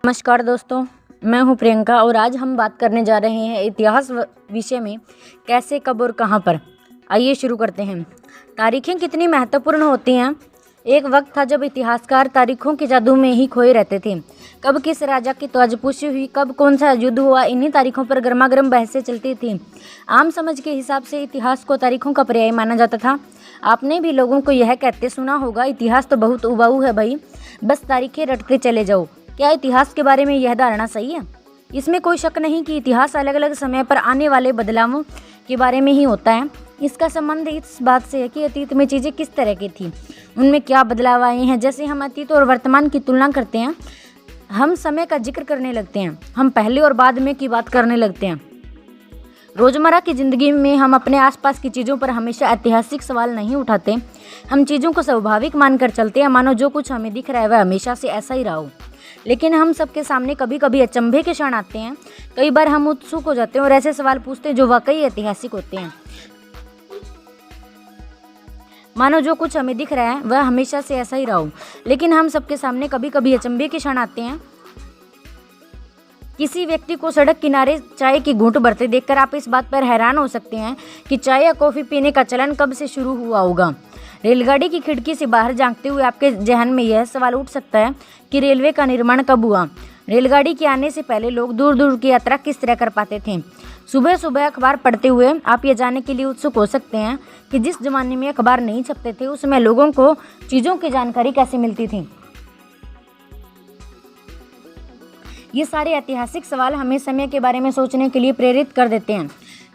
नमस्कार दोस्तों, मैं हूं प्रियंका और आज हम बात करने जा रहे हैं इतिहास विषय में कैसे, कब और कहां पर। आइए शुरू करते हैं। तारीखें कितनी महत्वपूर्ण होती हैं। एक वक्त था जब इतिहासकार तारीखों के जादू में ही खोए रहते थे। कब किस राजा की ताजपोशी हुई, कब कौन सा युद्ध हुआ, इन्हीं तारीखों पर गर्मागर्म बहसें चलती थी। आम समझ के हिसाब से इतिहास को तारीखों का पर्याय माना जाता था। आपने भी लोगों को यह कहते सुना होगा, इतिहास तो बहुत उबाऊ है भाई, बस तारीखें रटते चले जाओ। क्या इतिहास के बारे में यह धारणा सही है? इसमें कोई शक नहीं कि इतिहास अलग अलग समय पर आने वाले बदलावों के बारे में ही होता है। इसका संबंध इस बात से है कि अतीत में चीज़ें किस तरह की थी, उनमें क्या बदलाव आए हैं। जैसे हम अतीत और वर्तमान की तुलना करते हैं, हम समय का जिक्र करने लगते हैं, हम पहले और बाद में की बात करने लगते हैं। रोज़मर्रा की ज़िंदगी में हम अपने आसपास की चीज़ों पर हमेशा ऐतिहासिक सवाल नहीं उठाते। हम चीज़ों को स्वाभाविक मानकर चलते हैं, मानो जो कुछ हमें दिख रहा है वह हमेशा से ऐसा ही रहा हो। लेकिन हम सबके सामने कभी कभी अचंभे के क्षण आते हैं। कई बार हम उत्सुक हो जाते हैं और ऐसे सवाल पूछते हैं जो वाकई ऐतिहासिक होते हैं, मानो जो कुछ हमें दिख रहा है वह हमेशा से ऐसा ही रहा हो। लेकिन हम सबके सामने कभी कभी अचंभे के क्षण आते हैं। किसी व्यक्ति को सड़क किनारे चाय की घूंट भरते देखकर आप इस बात पर हैरान हो सकते हैं कि चाय या कॉफ़ी पीने का चलन कब से शुरू हुआ होगा। रेलगाड़ी की खिड़की से बाहर झांकते हुए आपके जहन में यह सवाल उठ सकता है कि रेलवे का निर्माण कब हुआ। रेलगाड़ी के आने से पहले लोग दूर दूर की यात्रा किस तरह कर पाते थे। सुबह सुबह अखबार पढ़ते हुए आप ये जानने के लिए उत्सुक हो सकते हैं कि जिस जमाने में अखबार नहीं छपते थे उसमें लोगों को चीज़ों की जानकारी कैसे मिलती थी। ये सारे ऐतिहासिक सवाल हमें समय के बारे में सोचने के लिए प्रेरित कर देते हैं।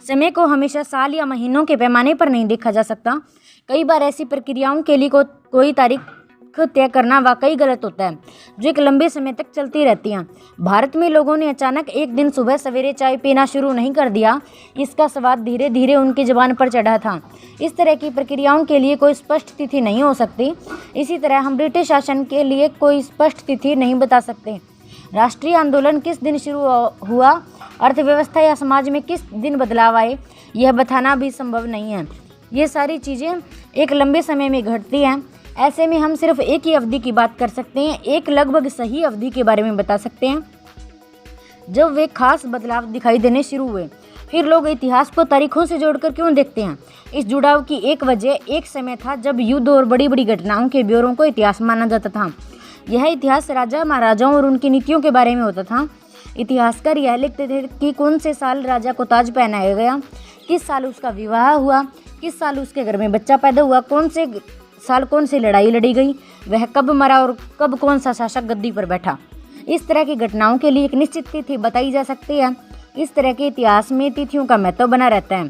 समय को हमेशा साल या महीनों के पैमाने पर नहीं देखा जा सकता। कई बार ऐसी प्रक्रियाओं के लिए कोई तारीख तय करना वाकई गलत होता है, जो एक लंबे समय तक चलती रहती हैं। भारत में लोगों ने अचानक एक दिन सुबह सवेरे चाय पीना शुरू नहीं कर दिया। इसका स्वाद धीरे धीरे उनकी जुबान पर चढ़ा था। इस तरह की प्रक्रियाओं के लिए कोई स्पष्ट तिथि नहीं हो सकती। इसी तरह हम ब्रिटिश शासन के लिए कोई स्पष्ट तिथि नहीं बता सकते। राष्ट्रीय आंदोलन किस दिन शुरू हुआ, अर्थव्यवस्था या समाज में किस दिन बदलाव आए, यह बताना भी संभव नहीं है। ये सारी चीज़ें एक लंबे समय में घटती हैं। ऐसे में हम सिर्फ एक ही अवधि की बात कर सकते हैं, एक लगभग सही अवधि के बारे में बता सकते हैं जब वे खास बदलाव दिखाई देने शुरू हुए। फिर लोग इतिहास को तारीखों से जोड़कर क्यों देखते हैं? इस जुड़ाव की एक वजह एक समय था जब युद्ध और बड़ी बड़ी घटनाओं के ब्यौरों को इतिहास माना जाता था। यह इतिहास राजा महाराजाओं और उनकी नीतियों के बारे में होता था। इतिहासकार यह लिखते थे कि कौन से साल राजा को ताज पहनाया गया, किस साल उसका विवाह हुआ, किस साल उसके घर में बच्चा पैदा हुआ, कौन से साल कौन सी लड़ाई लड़ी गई, वह कब मरा और कब कौन सा शासक गद्दी पर बैठा। इस तरह की घटनाओं के लिए एक निश्चित तिथि बताई जा सकती है। इस तरह के इतिहास में तिथियों का महत्व बना रहता है।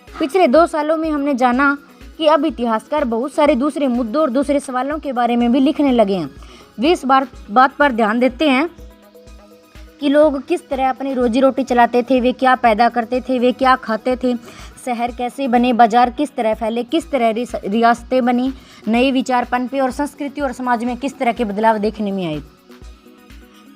पिछले 2 सालों में हमने जाना कि अब इतिहासकार बहुत सारे दूसरे मुद्दों और दूसरे सवालों के बारे में भी लिखने लगे हैं। वे इस बात पर ध्यान देते हैं कि लोग किस तरह अपनी रोजी रोटी चलाते थे, वे क्या पैदा करते थे, वे क्या खाते थे, शहर कैसे बने, बाजार किस तरह फैले, किस तरह रियासतें बनी, नए विचार पनपे और संस्कृति और समाज में किस तरह के बदलाव देखने में आए।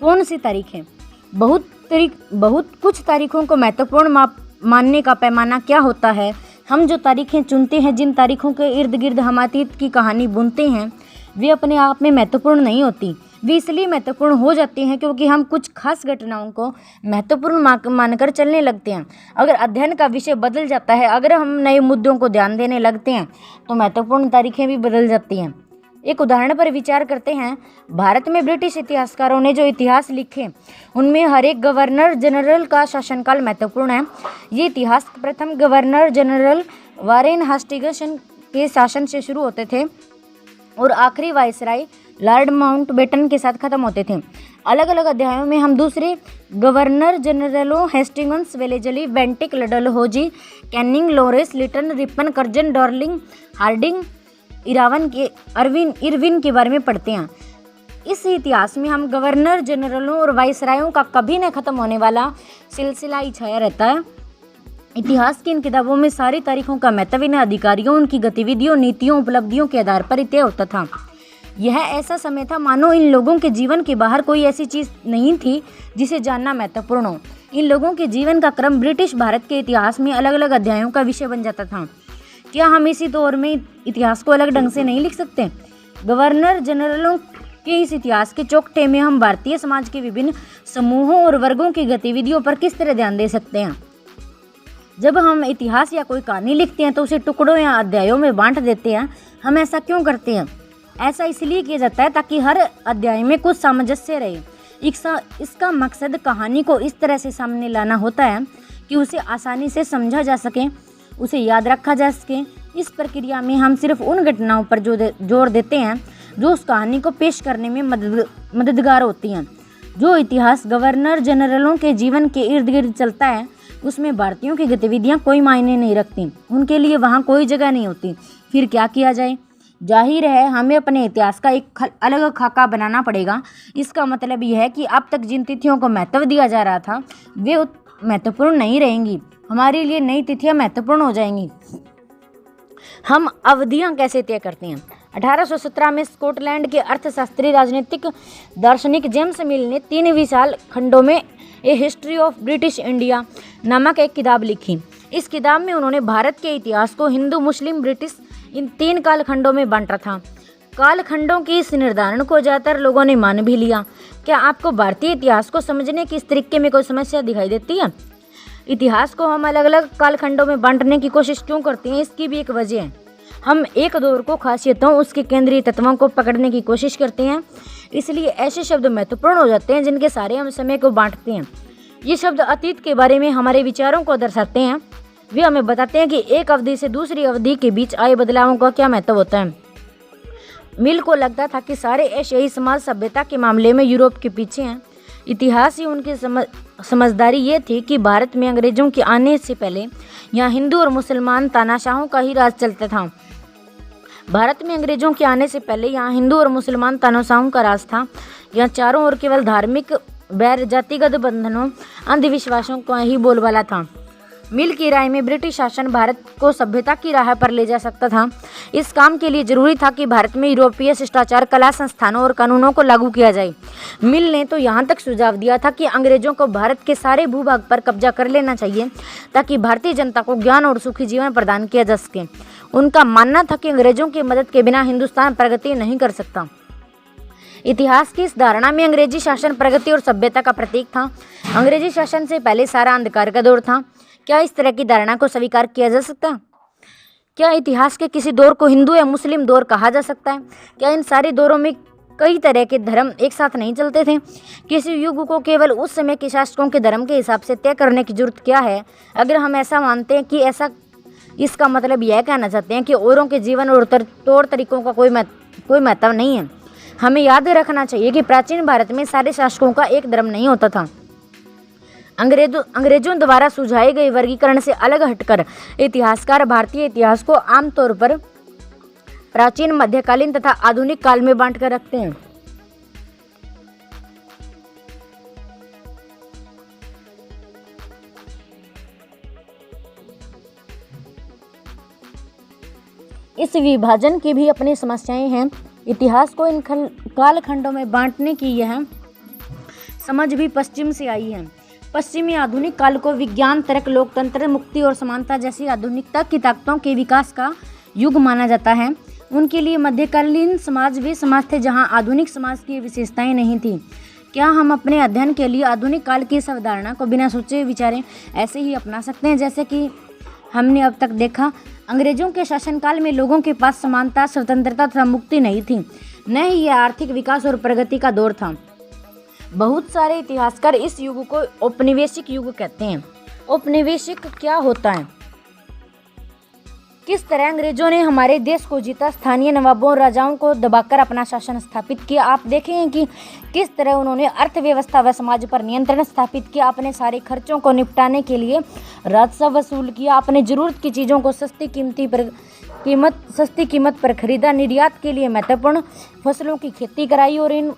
कौन सी तारीख है? बहुत कुछ तारीखों को महत्वपूर्ण मानने का पैमाना क्या होता है। हम जो तारीखें चुनते हैं, जिन तारीखों के इर्द गिर्द हम अतीत की कहानी बुनते हैं, वे अपने आप में महत्वपूर्ण नहीं होती। वे इसलिए महत्वपूर्ण हो जाती हैं क्योंकि हम कुछ खास घटनाओं को महत्वपूर्ण मानकर चलने लगते हैं। अगर अध्ययन का विषय बदल जाता है, अगर हम नए मुद्दों को ध्यान देने लगते हैं, तो महत्वपूर्ण तारीखें भी बदल जाती हैं। एक उदाहरण पर विचार करते हैं। भारत में ब्रिटिश इतिहासकारों ने जो इतिहास लिखे, उनमें हर एक गवर्नर जनरल का शासनकाल महत्वपूर्ण है। ये इतिहास प्रथम गवर्नर जनरल वारेन हेस्टिंग्स के शासन से शुरू होते थे और आखिरी वायसराय लॉर्ड माउंटबेटन के साथ खत्म होते थे। अलग अलग अध्यायों में हम दूसरे गवर्नर जनरलों Hastings, Wellesley, Bentinck, Dalhousie, Canning, Lawrence, Lytton, Ripon, Curzon, Darling, Hardinge, Irwin के बारे में पढ़ते हैं। इस इतिहास में हम गवर्नर जनरलों और वायसरायों का कभी न खत्म होने वाला सिलसिला ही छाया रहता है। इतिहास की इन किताबों में सारी तारीखों का महत्व इन अधिकारियों, उनकी गतिविधियों, नीतियों, उपलब्धियों के आधार पर तय होता था। यह ऐसा समय था मानो इन लोगों के जीवन के बाहर कोई ऐसी चीज़ नहीं थी जिसे जानना महत्वपूर्ण हो। इन लोगों के जीवन का क्रम ब्रिटिश भारत के इतिहास में अलग अलग अध्यायों का विषय बन जाता था। क्या हम इसी दौर में इतिहास को अलग ढंग से नहीं लिख सकते? गवर्नर जनरलों कि इस इतिहास के चौखटे में हम भारतीय समाज के विभिन्न समूहों और वर्गों की गतिविधियों पर किस तरह ध्यान दे सकते हैं। जब हम इतिहास या कोई कहानी लिखते हैं तो उसे टुकड़ों या अध्यायों में बांट देते हैं। हम ऐसा क्यों करते हैं? ऐसा इसलिए किया जाता है ताकि हर अध्याय में कुछ सामंजस्य रहे। इसका मकसद कहानी को इस तरह से सामने लाना होता है कि उसे आसानी से समझा जा सके, उसे याद रखा जा सके। इस प्रक्रिया में हम सिर्फ उन घटनाओं पर जोर देते हैं जो उस कहानी को पेश करने में मददगार होती हैं। जो इतिहास गवर्नर जनरलों के जीवन के इर्द गिर्द चलता है उसमें भारतीयों की गतिविधियां कोई मायने नहीं रखती, उनके लिए वहाँ कोई जगह नहीं होती। फिर क्या किया जाए? जाहिर है हमें अपने इतिहास का एक अलग खाका बनाना पड़ेगा। इसका मतलब यह है कि अब तक जिन तिथियों को महत्व दिया जा रहा था वे महत्वपूर्ण नहीं रहेंगी। हमारे लिए नई तिथियां महत्वपूर्ण हो जाएंगी। हम अवधियां कैसे तय करते हैं? 1817 में स्कॉटलैंड के अर्थशास्त्री राजनीतिक दार्शनिक जेम्स मिल ने 3 विशाल खंडों में ए हिस्ट्री ऑफ ब्रिटिश इंडिया नामक एक किताब लिखी। इस किताब में उन्होंने भारत के इतिहास को हिंदू, मुस्लिम, ब्रिटिश इन 3 कालखंडों में बांटा था। कालखंडों की इस निर्धारण को ज़्यादातर लोगों ने मान भी लिया। क्या आपको भारतीय इतिहास को समझने की इस तरीके में कोई समस्या दिखाई देती है? इतिहास को हम अलग अलग कालखंडों में बांटने की कोशिश क्यों करते हैं? इसकी भी एक वजह है। हम एक दौर को खासियतों, उसके केंद्रीय तत्वों को पकड़ने की कोशिश करते हैं, इसलिए ऐसे शब्द महत्वपूर्ण हो जाते हैं जिनके सारे हम समय को बांटते हैं। ये शब्द अतीत के बारे में हमारे विचारों को दर्शाते हैं। वे हमें बताते हैं कि एक अवधि से दूसरी अवधि के बीच आए बदलावों का क्या महत्व होता है। मिल को लगता था कि सारे एशियाई समाज सभ्यता के मामले में यूरोप के पीछे हैं। इतिहास ही उनकी समझदारी ये थी कि भारत में अंग्रेजों के आने से पहले यहाँ हिंदू और मुसलमान तानाशाहों का ही राज चलता था। भारत में अंग्रेजों के आने से पहले यहाँ हिंदू और मुसलमान तानाशाहों का राज था। यहाँ चारों ओर केवल धार्मिक बैर, जातिगत बंधनों, अंधविश्वासों का ही बोलबाला था। मिल की राय में ब्रिटिश शासन भारत को सभ्यता की राह पर ले जा सकता था। इस काम के लिए जरूरी था कि भारत में यूरोपीय शिष्टाचार, कला, संस्थानों और कानूनों को लागू किया जाए। मिल ने तो यहाँ तक सुझाव दिया था कि अंग्रेजों को भारत के सारे भूभाग पर कब्जा कर लेना चाहिए ताकि भारतीय जनता को ज्ञान और सुखी जीवन प्रदान किया जा सके। उनका मानना था कि अंग्रेजों की मदद के बिना हिंदुस्तान प्रगति नहीं कर सकता। इतिहास की इस धारणा में अंग्रेजी शासन प्रगति और सभ्यता का प्रतीक था। अंग्रेजी शासन से पहले सारा अंधकार का दौर था। क्या इस तरह की धारणा को स्वीकार किया जा सकता है? क्या इतिहास के किसी दौर को हिंदू या मुस्लिम दौर कहा जा सकता है? क्या इन सारे दौरों में कई तरह के धर्म एक साथ नहीं चलते थे? किसी युग को केवल उस समय के शासकों के धर्म के हिसाब से तय करने की जरूरत क्या है? अगर हम ऐसा मानते हैं कि ऐसा, इसका मतलब यह कहना चाहते हैं कि औरों के जीवन और तौर तरीकों का कोई महत्व नहीं है। हमें याद रखना चाहिए कि प्राचीन भारत में सारे शासकों का एक धर्म नहीं होता था। अंग्रेजों द्वारा सुझाए गए वर्गीकरण से अलग हटकर इतिहासकार भारतीय इतिहास को आमतौर पर प्राचीन, मध्यकालीन तथा आधुनिक काल में बांटकर रखते हैं। इस विभाजन की भी अपनी समस्याएं हैं। इतिहास को इन कालखंडों में बांटने की यह समझ भी पश्चिम से आई है। पश्चिमी आधुनिक काल को विज्ञान, तर्क, लोकतंत्र, मुक्ति और समानता जैसी आधुनिकता की ताकतों के विकास का युग माना जाता है। उनके लिए मध्यकालीन समाज वे समाज थे जहां आधुनिक समाज की विशेषताएं नहीं थी। क्या हम अपने अध्ययन के लिए आधुनिक काल की इस अवधारणा को बिना सोचे विचारे ऐसे ही अपना सकते हैं जैसे कि हमने अब तक देखा? अंग्रेजों के शासनकाल में लोगों के पास समानता, स्वतंत्रता तथा मुक्ति नहीं थी, न ही यह आर्थिक विकास और प्रगति का दौर था। बहुत सारे इतिहासकार इस युग को औपनिवेशिक युग कहते हैं। औपनिवेशिक क्या होता है? किस तरह अंग्रेजों ने हमारे देश को जीता, स्थानीय नवाबों और राजाओं को दबाकर अपना शासन स्थापित किया। आप देखें कि किस तरह उन्होंने अर्थव्यवस्था व समाज पर नियंत्रण स्थापित किया। अपने सारे खर्चों को निपटाने के लिए राजस्व वसूल किया। अपने जरूरत की चीज़ों को सस्ती कीमत पर खरीदा। निर्यात के लिए महत्वपूर्ण फसलों की खेती कराई। और इन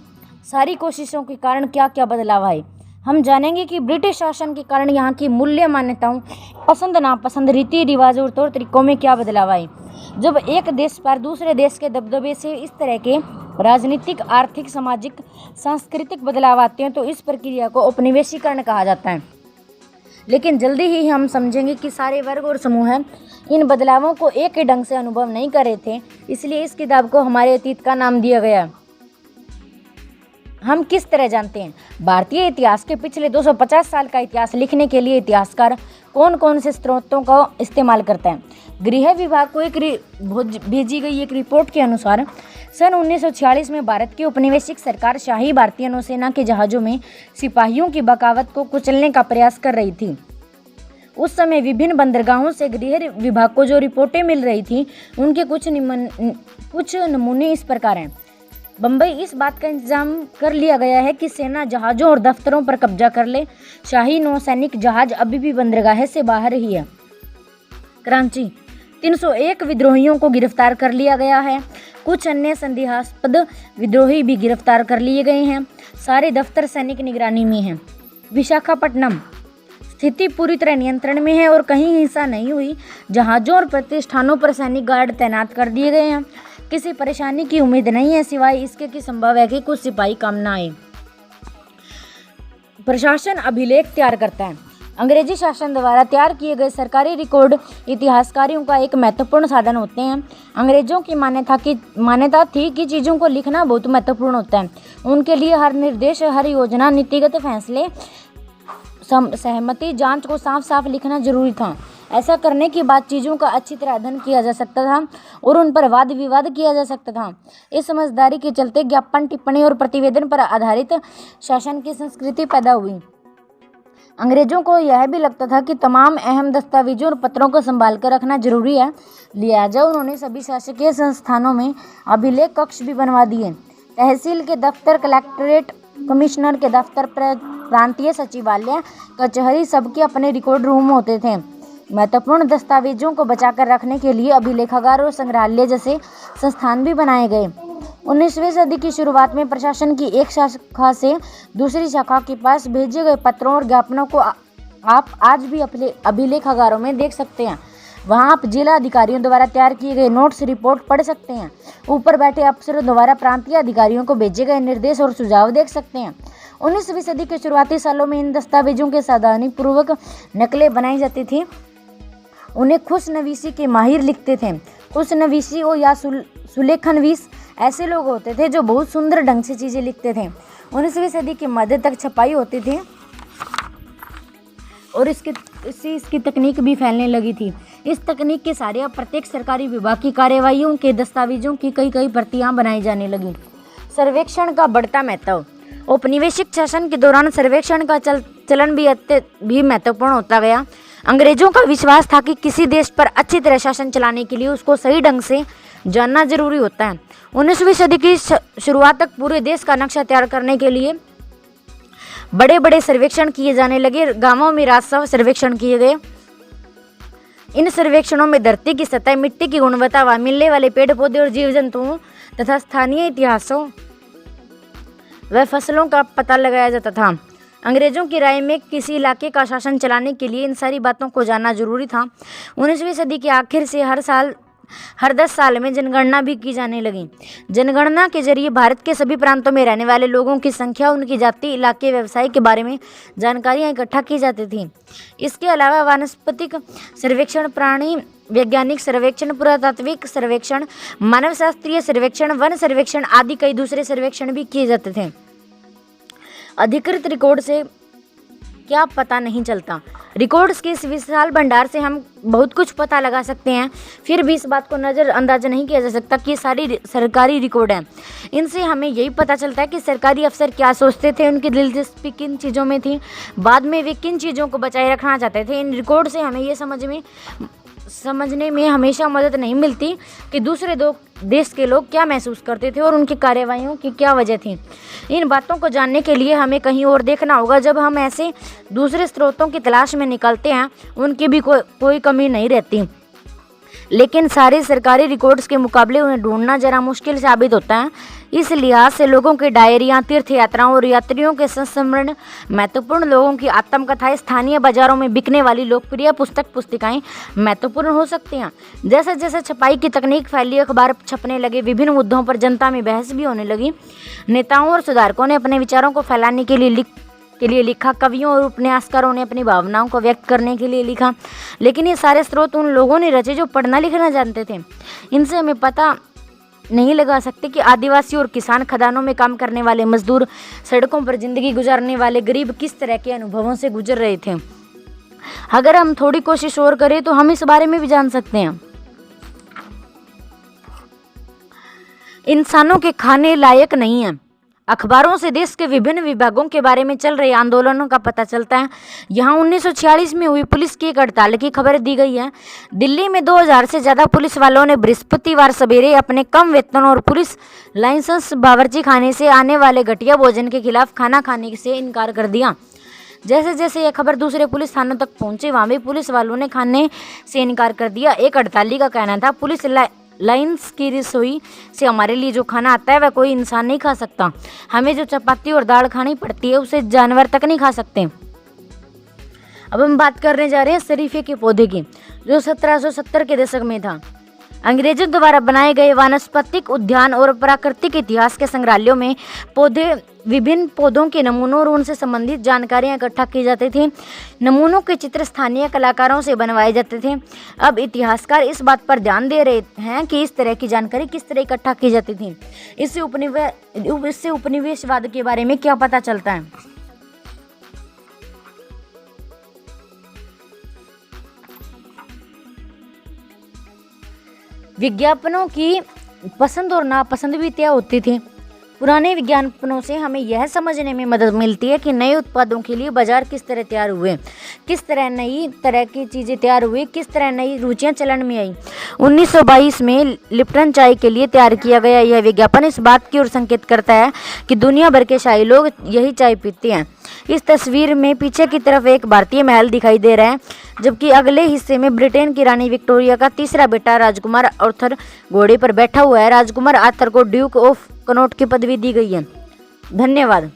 सारी कोशिशों के कारण क्या क्या बदलाव आए हम जानेंगे कि ब्रिटिश शासन के कारण यहाँ की मूल्य मान्यताओं, पसंद नापसंद, रीति रिवाज और तौर तरीकों में क्या बदलाव आए। जब एक देश पर दूसरे देश के दबदबे से इस तरह के राजनीतिक, आर्थिक, सामाजिक, सांस्कृतिक बदलाव आते हैं तो इस प्रक्रिया को औपनिवेशीकरण कहा जाता है। लेकिन जल्दी ही हम समझेंगे कि सारे वर्ग और समूह इन बदलावों को एक ही ढंग से अनुभव नहीं कर रहे थे, इसलिए इस किताब को हमारे अतीत का नाम दिया गया। हम किस तरह जानते हैं? भारतीय इतिहास के पिछले 250 साल का इतिहास लिखने के लिए इतिहासकार कौन कौन से स्रोतों का इस्तेमाल करता है? गृह विभाग को भेजी गई एक रिपोर्ट के अनुसार सन 1946 में भारत की औपनिवेशिक सरकार शाही भारतीय नौसेना के जहाज़ों में सिपाहियों की बगावत को कुचलने का प्रयास कर रही थी। उस समय विभिन्न बंदरगाहों से गृह विभाग को जो रिपोर्टें मिल रही थी उनके कुछ नमूने इस प्रकार हैं। बम्बई इस बात का इंतजाम कर लिया गया है कि सेना जहाज़ों और दफ्तरों पर कब्जा कर ले। शाही नौसैनिक जहाज अभी भी बंदरगाह से बाहर ही है। कराची 301 विद्रोहियों को गिरफ्तार कर लिया गया है। कुछ अन्य संदेहास्पद विद्रोही भी गिरफ्तार कर लिए गए हैं। सारे दफ्तर सैनिक निगरानी में हैं। विशाखापट्टनम स्थिति पूरी तरह नियंत्रण में है और कहीं हिंसा नहीं हुई। जहाज़ों और प्रतिष्ठानों पर सैनिक गार्ड तैनात कर दिए गए हैं। किसी परेशानी की उम्मीद नहीं है सिवाय इसके कि संभव है कि कुछ सिपाही काम न आए। प्रशासन अभिलेख तैयार करता है। अंग्रेजी शासन द्वारा तैयार किए गए सरकारी रिकॉर्ड इतिहासकारों का एक महत्वपूर्ण साधन होते हैं। अंग्रेजों की मान्यता थी कि चीज़ों को लिखना बहुत महत्वपूर्ण होता है। उनके लिए हर निर्देश, हर योजना, नीतिगत फैसले, सहमति, जांच को साफ साफ लिखना जरूरी था। ऐसा करने के बाद चीज़ों का अच्छी तरह अध्ययन किया जा सकता था और उन पर वाद विवाद किया जा सकता था। इस समझदारी के चलते ज्ञापन, टिप्पणी और प्रतिवेदन पर आधारित शासन की संस्कृति पैदा हुई। अंग्रेजों को यह भी लगता था कि तमाम अहम दस्तावेजों और पत्रों को संभाल कर रखना जरूरी है। लिहाजा उन्होंने सभी शासकीय संस्थानों में अभिलेख कक्ष भी बनवा दिए। तहसील के दफ्तर, कलेक्ट्रेट, कमिश्नर के दफ्तर, प्रांतीय सचिवालय, कचहरी, सबके अपने रिकॉर्ड रूम होते थे। महत्वपूर्ण दस्तावेजों को बचाकर रखने के लिए अभिलेखागार और संग्रहालय जैसे संस्थान भी बनाए गए। 19वीं सदी की शुरुआत में प्रशासन की एक शाखा से दूसरी शाखा के पास भेजे गए पत्रों और ज्ञापनों को आप आज भी अपने अभिलेखागारों में देख सकते हैं। वहां आप जिला अधिकारियों द्वारा तैयार किए गए नोट्स, रिपोर्ट पढ़ सकते हैं। ऊपर बैठे अफसरों द्वारा प्रांतीय अधिकारियों को भेजे गए निर्देश और सुझाव देख सकते हैं। 19वीं सदी के शुरुआती सालों में इन दस्तावेजों के सावधानीपूर्वक नकलें बनाई जाती थी। उन्हें खुशनवीसी के माहिर लिखते थे। खुशनवीसी या सुलेखनवीस ऐसे लोग होते थे जो बहुत सुंदर ढंग से चीज़ें लिखते थे। 19वीं सदी के मध्य तक छपाई होती थी और इसकी तकनीक भी फैलने लगी थी। इस तकनीक के सहारे अब प्रत्येक सरकारी विभाग की कार्यवाहियों के दस्तावेजों की कई प्रतियां बनाई जाने लगी। सर्वेक्षण का बढ़ता महत्व। औपनिवेशिक शासन के दौरान सर्वेक्षण का चलन भी महत्वपूर्ण होता गया। अंग्रेजों का विश्वास था कि किसी देश पर अच्छी तरह शासन चलाने के लिए उसको सही ढंग से जानना जरूरी होता है। 19वीं सदी की शुरुआत तक पूरे देश का नक्शा तैयार करने के लिए बड़े बड़े सर्वेक्षण किए जाने लगे। गांवों में राजस्व सर्वेक्षण किए गए। इन सर्वेक्षणों में धरती की सतह, मिट्टी की गुणवत्ता व मिलने वाले पेड़ पौधे और जीव जंतुओं तथा स्थानीय इतिहासों व फसलों का पता लगाया जाता था। अंग्रेजों की राय में किसी इलाके का शासन चलाने के लिए इन सारी बातों को जानना जरूरी था। 19वीं सदी के आखिर से हर 10 साल में जनगणना भी की जाने लगी। जनगणना के जरिए भारत के सभी प्रांतों में रहने वाले लोगों की संख्या, उनकी जाति, इलाके, व्यवसाय के बारे में जानकारियां इकट्ठा की जाती थी। इसके अलावा वानस्पतिक सर्वेक्षण, प्राणी वैज्ञानिक सर्वेक्षण, पुरातात्विक सर्वेक्षण, मानव शास्त्रीय सर्वेक्षण, वन सर्वेक्षण आदि कई दूसरे सर्वेक्षण भी किए जाते थे। अधिकृत रिकॉर्ड से क्या पता नहीं चलता। रिकॉर्ड्स के इस विशाल भंडार से हम बहुत कुछ पता लगा सकते हैं, फिर भी इस बात को नज़रअंदाज नहीं किया जा सकता कि ये सारी सरकारी रिकॉर्ड हैं। इनसे हमें यही पता चलता है कि सरकारी अफसर क्या सोचते थे, उनकी दिलचस्पी किन चीज़ों में थी, बाद में वे किन चीज़ों को बचाए रखना चाहते थे। इन रिकॉर्ड से हमें ये समझने में हमेशा मदद नहीं मिलती कि दूसरे देश के लोग क्या महसूस करते थे और उनकी कार्यवाहियों की क्या वजह थी। इन बातों को जानने के लिए हमें कहीं और देखना होगा। जब हम ऐसे दूसरे स्रोतों की तलाश में निकलते हैं, उनकी भी कोई कमी नहीं रहती, लेकिन सारे सरकारी रिकॉर्ड्स के मुकाबले उन्हें ढूंढना जरा मुश्किल साबित होता है। इस लिहाज से लोगों की डायरियाँ, तीर्थ यात्राओं और यात्रियों के संस्मरण, महत्वपूर्ण लोगों की आत्मकथाएं, स्थानीय बाजारों में बिकने वाली लोकप्रिय पुस्तिकाएं महत्वपूर्ण हो सकती हैं। जैसे जैसे छपाई की तकनीक फैली, अखबार छपने लगे, विभिन्न मुद्दों पर जनता में बहस भी होने लगी। नेताओं और सुधारकों ने अपने विचारों को फैलाने के लिए लिखा, कवियों और उपन्यासकारों ने अपनी भावनाओं को व्यक्त करने के लिए लिखा, लेकिन ये सारे स्रोत उन लोगों ने रचे जो पढ़ना लिखना जानते थे। इनसे हमें पता नहीं लगा सकते कि आदिवासी और किसान, खदानों में काम करने वाले मजदूर, सड़कों पर जिंदगी गुजारने वाले गरीब किस तरह के अनुभवों से गुजर रहे थे। अगर हम थोड़ी कोशिश और करें तो हम इस बारे में भी जान सकते हैं। इंसानों के खाने लायक नहीं है। अखबारों से देश के विभिन्न विभागों के बारे में चल रहे आंदोलनों का पता चलता है। यहाँ 1946 में हुई पुलिस की एक हड़ताल की खबर दी गई है। दिल्ली में 2000 से ज़्यादा पुलिस वालों ने बृहस्पतिवार सवेरे अपने कम वेतन और पुलिस लाइसेंस बावर्ची खाने से आने वाले घटिया भोजन के खिलाफ खाना खाने से इनकार कर दिया। जैसे जैसे यह खबर दूसरे पुलिस थानों तक पहुंची, वहाँ भी पुलिस वालों ने खाने से इनकार कर दिया। एक हड़ताली का कहना था, पुलिस लाइन्स की रसोई से हमारे लिए जो खाना आता है वह कोई इंसान नहीं खा सकता। हमें जो चपाती और दाल खानी पड़ती है उसे जानवर तक नहीं खा सकते। अब हम बात करने जा रहे हैं शरीफे के पौधे की, जो 1770 के दशक में था। अंग्रेजों द्वारा बनाए गए वानस्पतिक उद्यान और प्राकृतिक इतिहास के संग्रहालयों में विभिन्न पौधों के नमूनों और उनसे संबंधित जानकारियां इकट्ठा की जाती थी। नमूनों के चित्र स्थानीय कलाकारों से बनवाए जाते थे। अब इतिहासकार इस बात पर ध्यान दे रहे हैं कि इस तरह की जानकारी किस तरह इकट्ठा की जाती थी। इससे उपनिवेशवाद के बारे में क्या पता चलता है। विज्ञापनों की पसंद और नापसंद भी तय होती थी। पुराने विज्ञापनों से हमें यह समझने में मदद मिलती है कि नए उत्पादों के लिए बाजार किस तरह तैयार हुए, किस तरह नई तरह की चीज़ें तैयार हुई, किस तरह नई रुचियां चलन में आई। 1922 में लिप्टन चाय के लिए तैयार किया गया यह विज्ञापन इस बात की ओर संकेत करता है कि दुनिया भर के शाही लोग यही चाय पीते हैं। इस तस्वीर में पीछे की तरफ एक भारतीय महल दिखाई दे रहा है, जबकि अगले हिस्से में ब्रिटेन की रानी विक्टोरिया का तीसरा बेटा राजकुमार आर्थर घोड़े पर बैठा हुआ है। राजकुमार आर्थर को ड्यूक ऑफ कनॉट की पदवी दी गई है। धन्यवाद।